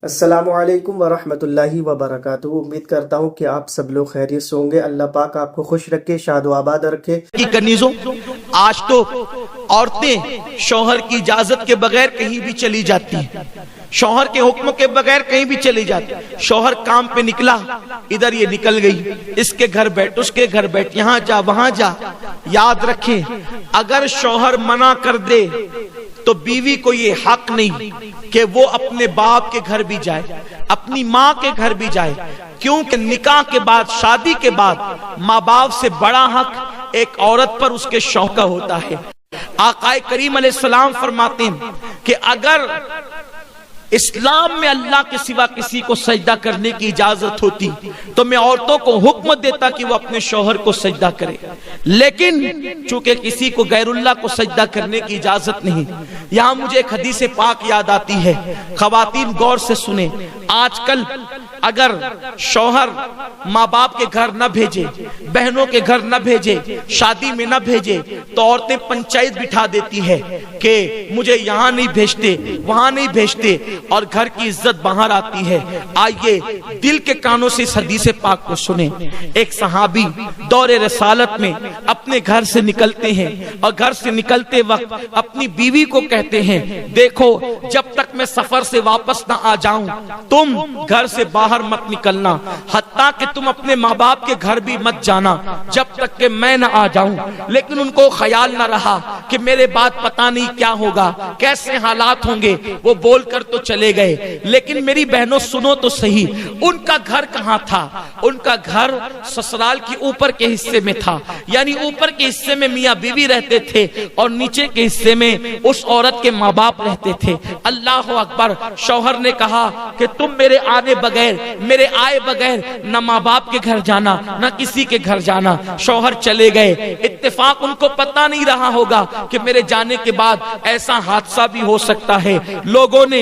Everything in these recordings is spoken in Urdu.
السلام علیکم ورحمۃ اللہ وبرکاتہ۔ امید کرتا ہوں کہ آپ سب لوگ خیریت سے ہوں گے۔ اللہ پاک آپ کو خوش رکھے، شاد و آباد رکھے۔ کنیزوں، آج تو عورتیں شوہر کی اجازت کے بغیر کہیں بھی چلی جاتی ہیں، شوہر کے حکم کے بغیر کہیں بھی چلی جاتی ہیں۔ شوہر کام پہ نکلا، ادھر یہ نکل گئی، اس کے گھر بیٹھ، اس کے گھر بیٹھ، یہاں جا وہاں جا۔ یاد رکھیں، اگر شوہر منع کر دے تو بیوی کو یہ حق نہیں کہ وہ اپنے باپ کے گھر بھی جائے، اپنی ماں کے گھر بھی جائے، کیونکہ نکاح کے بعد، شادی کے بعد ماں باپ سے بڑا حق ایک عورت پر اس کے شوہر کا ہوتا ہے۔ آقا کریم علیہ السلام فرماتے ہیں کہ اگر اسلام میں اللہ کے سوا کسی کو سجدہ کرنے کی اجازت ہوتی تو میں عورتوں کو حکم دیتا کہ وہ اپنے شوہر کو سجدہ کرے، لیکن چونکہ کسی کو غیر اللہ کو سجدہ کرنے کی اجازت نہیں۔ یہاں مجھے ایک حدیث پاک یاد آتی ہے، خواتین غور سے سنیں۔ آج کل اگر شوہر ماں باپ کے گھر نہ بھیجے، بہنوں کے گھر نہ بھیجے، شادی میں نہ بھیجے، تو عورتیں پنچایت بٹھا دیتی ہے کہ مجھے یہاں نہیں بھیجتے، وہاں نہیں بھیجتے، اور گھر کی عزت باہر آتی ہے۔ آئیے دل کے کانوں سے اس حدیث پاک کو سنیں۔ ایک صحابی دور رسالت میں اپنے گھر سے نکلتے ہیں، اور گھر سے نکلتے وقت اپنی بیوی کو کہتے ہیں، دیکھو جب تک میں سفر سے واپس نہ آ جاؤں تم گھر سے باہر مت نکلنا، حتیٰ کہ تم اپنے ماں باپ کے گھر بھی مت جانا جب تک کہ میں نہ آ جاؤں۔ لیکن ان کو خیال نہ رہا کہ میرے بعد پتہ نہیں کیا ہوگا، کیسے حالات ہوں گے۔ وہ بول کر تو چلے گئے، لیکن میری بہنوں سنو تو صحیح، ان کا گھر کہاں تھا؟ ان کا گھر سسرال کی اوپر کے حصے میں تھا، یعنی اوپر کے حصے میں میاں بیوی رہتے تھے اور نیچے کے حصے میں اس عورت کے ماں باپ رہتے تھے۔ اللہ اکبر! شوہر نے کہا کہ تم میرے آنے بغیر، میرے آئے بغیر نہ ماں باپ کے گھر جانا، نہ کسی کے گھر جانا۔ شوہر چلے گئے، اتفاق ان کو پتہ نہیں رہا ہوگا کہ میرے جانے کے بعد ایسا حادثہ بھی ہو سکتا ہے۔ لوگوں نے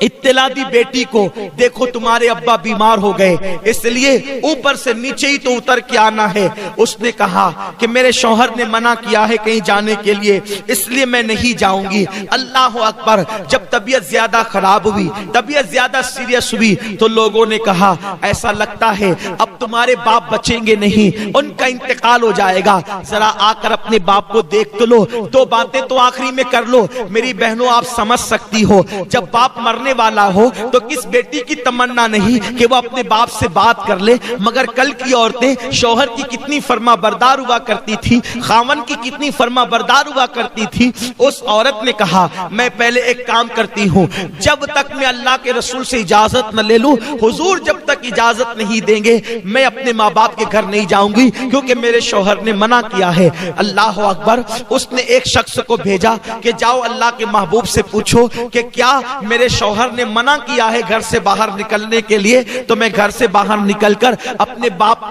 اطلاع دی بیٹی کو، دیکھو تمہارے ابا بیمار ہو گئے، اس لیے اوپر سے نیچے ہی تو اتر کے آنا ہے۔ اس نے کہا کہ میرے شوہر نے منع کیا ہے کہیں جانے کے لیے، اس لیے میں نہیں جاؤں گی۔ اللہ اکبر! جب طبیعت زیادہ خراب ہوئی، طبیعت زیادہ سیریس ہوئی، تو لوگوں نے کہا ایسا لگتا ہے اب تمہارے باپ بچیں گے نہیں، ان کا انتقال ہو جائے گا، ذرا آ کر اپنے باپ کو دیکھ تو لو، دو باتیں تو آخری میں کر لو۔ میری بہنوں آپ سمجھ سکتی ہو، جب باپ مرنے والا ہو تو کس بیٹی کی تمنا نہیں کہ وہ اپنے باپ سے بات کر لے؟ مگر کل کی عورتیں شوہر کی کتنی فرما بردار ہوا کرتی تھی، خاون کی کتنی فرما بردار ہوا کرتی تھی۔ اس عورت نے کہا میں پہلے ایک کام کرتی ہوں، جب تک میں اللہ کے رسول سے اجازت نہ لے لوں، حضور جب تک اجازت نہیں دیں گے میں اپنے ماں باپ کے گھر نہیں جاؤں گی، کیونکہ میرے شوہر نے منع کیا ہے۔ اللہ اکبر! اس نے ایک شخص کو بھیجا کہ جاؤ اللہ کے محبوب سے پوچھو کہ کیا میرے شوہر نے منع کیا ہے گھر سے باہر نکلنے کے لیے، تو میں گھر سے باہر نکل کر اپنے باپ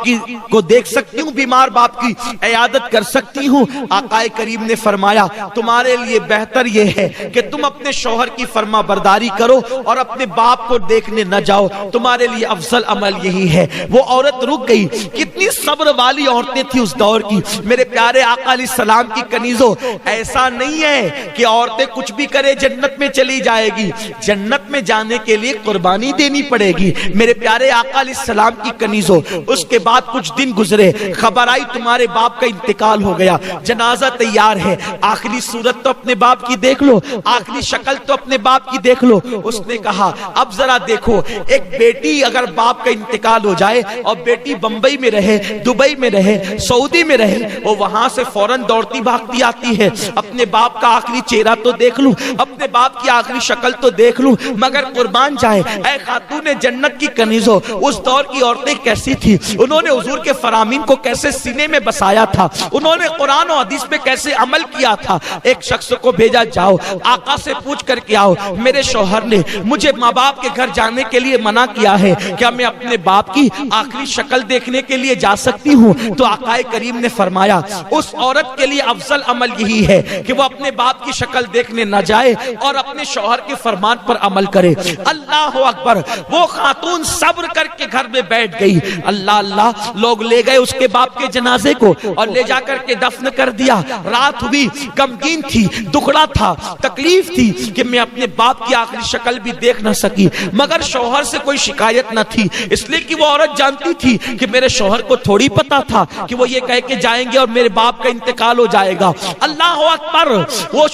کو دیکھ سکتی ہوں، بیمار باپ کی عیادت کر سکتی ہوں۔ آقا کریم نے فرمایا تمہارے لیے بہتر یہ ہے کہ تم اپنے شوہر کی فرما برداری کرو اور اپنے باپ کو دیکھنے نہ جاؤ، تمہارے لیے افضل عمل یہی ہے۔ وہ عورت رک گئی۔ کتنی صبر والی عورتیں تھی اس دور کی۔ میرے پیارے آقا علیہ السلام کی کنیزوں، ایسا نہیں ہے کہ عورتیں کچھ بھی کرے جنت میں چلی جائے گی، جنت میں جانے کے لیے قربانی دینی پڑے گی۔ میرے پیارے آقا علیہ السلام کی کنیزوں، اس کے بعد کچھ دن گزرے، خبر آئی تمہارے باپ کا انتقال ہو گیا، جنازہ تیار ہے، آخری صورت تو اپنے باپ کی دیکھ لو، آخری شکل تو اپنے باپ کی دیکھ لو۔ اس نے کہا اب ذرا دیکھو، ایک بیٹی اگر باپ کا انتقال ہو جائے اور بیٹی بمبئی میں رہے، دبئی میں رہے، سعودی میں رہے، وہ وہاں سے فوراً دوڑتی بھاگتی آتی ہے، اپنے باپ کا آخری چہرہ تو دیکھ لوں، اپنے باپ کی آخری شکل تو دیکھ لوں۔ مگر قربان جائے اے خاتون جنت کی کنیزوں، اس دور کی عورتیں کیسی تھی، انہوں نے حضور کے فرامین کو کیسے سینے میں بسایا تھا، انہوں نے قرآن و حدیث پہ کیسے عمل کیا تھا۔ ایک شخص کو بھیجا جاؤ آقا سے پوچھ کر کے آؤ، میرے شوہر نے مجھے ماں باپ کے گھر جانے کے لیے منع کیا ہے، کیا میں اپنے باپ کی آخری شکل دیکھنے کے لیے جا سکتی ہوں؟ تو آقا کریم نے فرمایا اس عورت کے لیے افضل عمل یہی ہے کہ وہ اپنے باپ کی شکل دیکھنے نہ جائے اور اپنے شوہر کے فرمان پر عمل کرے۔ اللہ اکبر، وہ خاتون صبر کر کے گھر میں بیٹھ گئی۔ اللہ اللہ، لوگ لے گئے اس کے باپ کے جنازے کو اور لے جا کر کے دفن کر دیا۔ رات ہوئی، غمگین تھی، دکھڑا تھا، تکلیف تھی کہ میں اپنے باپ کی آخری شکل بھی دیکھ نہ سکی، مگر شوہر سے کوئی شکایت نہ تھی، اس لیے کہ وہ عورت جانتی تھی کہ میرے شوہر کو تھوڑی پتا تھا کہ وہ یہ کہہ کے جائیں گے اور میرے باپ کا انتقال ہو جائے گا۔ اللہ اکبر، وہ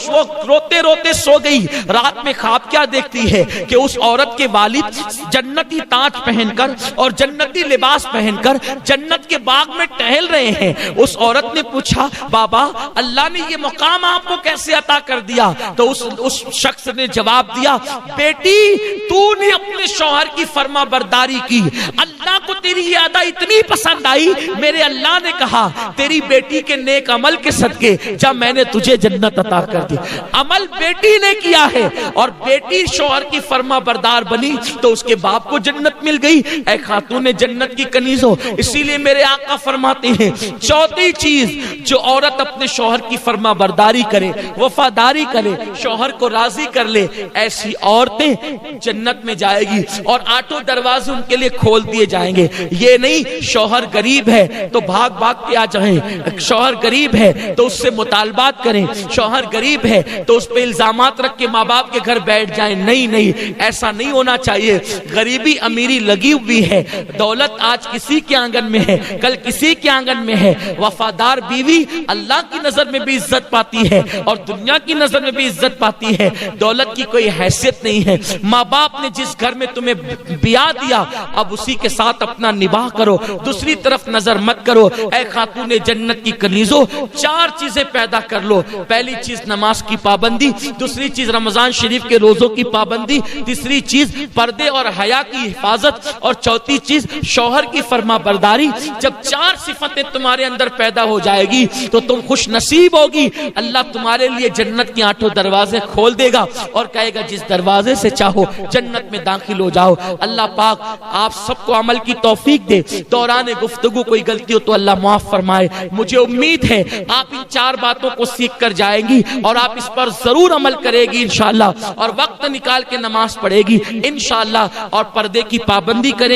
روتے روتے سو گئی۔ رات میں خواب کیا دیکھتی ہے کہ اس عورت کے والد جنتی تاج پہن کر اور جنتی لباس پہن کر جنت کے باغ میں ٹہل رہے ہیں۔ اس عورت نے پوچھا، بابا اللہ نے یہ مقام آپ کو کیسے عطا کر دیا؟ تو اس شخص نے جواب دیا، بیٹی تو نے اپنے شوہر کی فرما برداری کی، اللہ کو تیری یہ ادا اتنی پسند آئی، میرے اللہ نے کہا تیری بیٹی کے نیک عمل کے صدقے جب میں نے تجھے جنت عطا کر دی۔ عمل بیٹی نے کیا ہے اور بیٹی شوہر کی فرما بردار بنی تو اس کے باپ کو جنت مل گئی۔ اے خاتون جنت کی کنیزوں، اسی لیے میرے آقا فرماتے ہیں چوتھی چیز جو عورت اپنے شوہر کی فرما برداری کرے، وفاداری کرے، شوہر کو راضی کر لے، ایسی عورتیں جنت میں جائے گی اور آٹھوں دروازے ان کے لیے کھول دیے جائیں گے۔ یہ نہیں شوہر غریب ہے تو بھاگ بھاگ کے آ جائیں، شوہر غریب ہے تو اس سے مطالبات کریں، شوہر غریب ہے تو اس پہ الزامات رکھ کے ماں باپ کے گھر بیٹھ جائیں۔ نہیں نہیں، ایسا نہیں ہونا چاہیے۔ غریبی امیری لگی ہوئی ہے، دولت آج کسی کے آنگن میں ہے، کل کسی کے آنگن میں ہے۔ وفادار بیوی اللہ کی نظر میں بھی عزت پاتی ہے اور دنیا کی نظر میں بھی عزت پاتی ہے، دولت کی کوئی حیثیت نہیں ہے۔ ماں باپ نے جس گھر میں تمہیں بیاہ دیا اب اسی کے ساتھ اپنا نباہ کرو، دوسری طرف نظر مت کرو۔ اے خاتون جنت کی کنیزوں، چار چیزیں پیدا کر لو۔ پہلی چیز نماز کی پابندی، دوسری چیز رمضان شریف کے روزوں کی پابندی، تیسری چیز پردے اور حیا کی حفاظت اور چوتھی چیز شوہر کی فرما برداری۔ جب چار صفتیں تمہارے اندر پیدا ہو جائے گی تو تم خوش نصیب ہوگی، اللہ تمہارے لیے جنت کے آٹھوں دروازے کھول دے گا اور کہے گا جس دروازے سے چاہو جنت میں داخل ہو جاؤ۔ اللہ پاک آپ سب کو عمل کی توفیق دے۔ دوران گفتگو کوئی غلطی ہو تو اللہ معاف فرمائے۔ مجھے امید ہے آپ ان چار باتوں کو سیکھ کر جائیں گی اور آپ اس پر ضرور عمل کرے گی انشاءاللہ، اور وقت نکال کے نماز پڑھے گی انشاءاللہ، اور پردے کی پابندی کریں